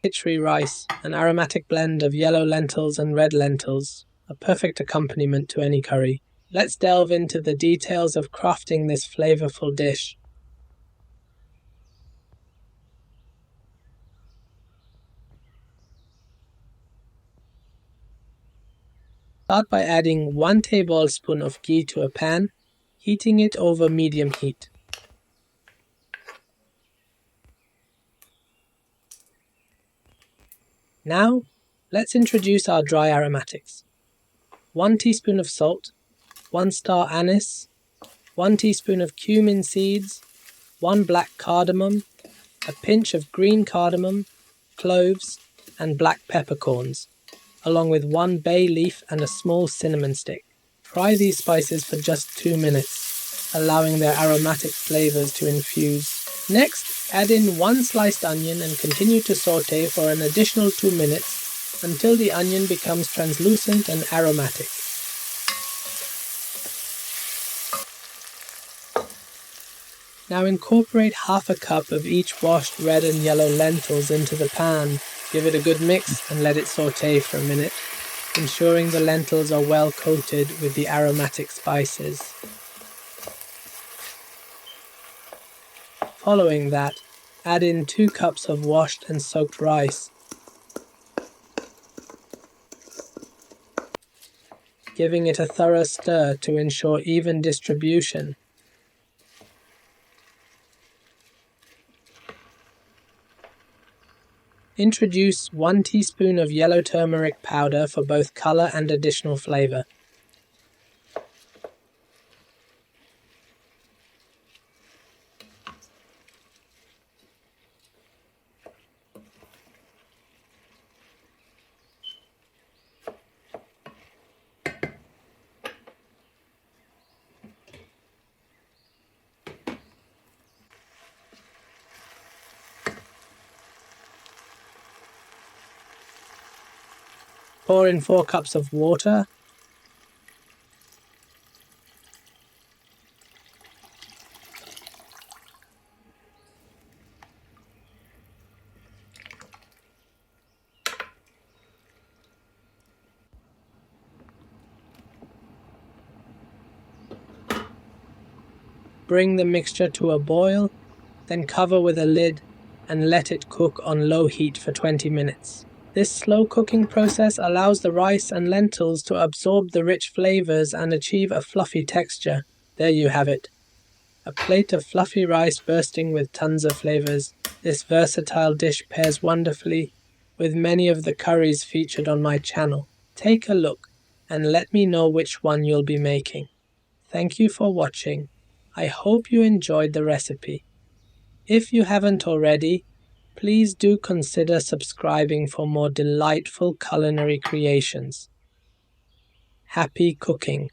Kitchri Rice, an aromatic blend of yellow lentils and red lentils, a perfect accompaniment to any curry. Let's delve into the details of crafting this flavourful dish. Start by adding 1 tablespoon of ghee to a pan, heating it over medium heat. Now, let's introduce our dry aromatics. 1 teaspoon of salt, 1 star anise, 1 teaspoon of cumin seeds, 1 black cardamom, a pinch of green cardamom, cloves, and black peppercorns, along with 1 bay leaf and a small cinnamon stick. Fry these spices for just 2 minutes, allowing their aromatic flavours to infuse. Next, add in 1 sliced onion and continue to sauté for an additional 2 minutes until the onion becomes translucent and aromatic. Now incorporate half a cup of each washed red and yellow lentils into the pan. Give it a good mix and let it sauté for a minute, ensuring the lentils are well coated with the aromatic spices. Following that, add in 2 cups of washed and soaked rice, giving it a thorough stir to ensure even distribution. Introduce 1 teaspoon of yellow turmeric powder for both color and additional flavor. Pour in 4 cups of water. Bring the mixture to a boil, then cover with a lid and let it cook on low heat for 20 minutes. This slow cooking process allows the rice and lentils to absorb the rich flavors and achieve a fluffy texture. There you have it. A plate of fluffy rice bursting with tons of flavors. This versatile dish pairs wonderfully with many of the curries featured on my channel. Take a look and let me know which one you'll be making. Thank you for watching. I hope you enjoyed the recipe. If you haven't already, please do consider subscribing for more delightful culinary creations. Happy cooking!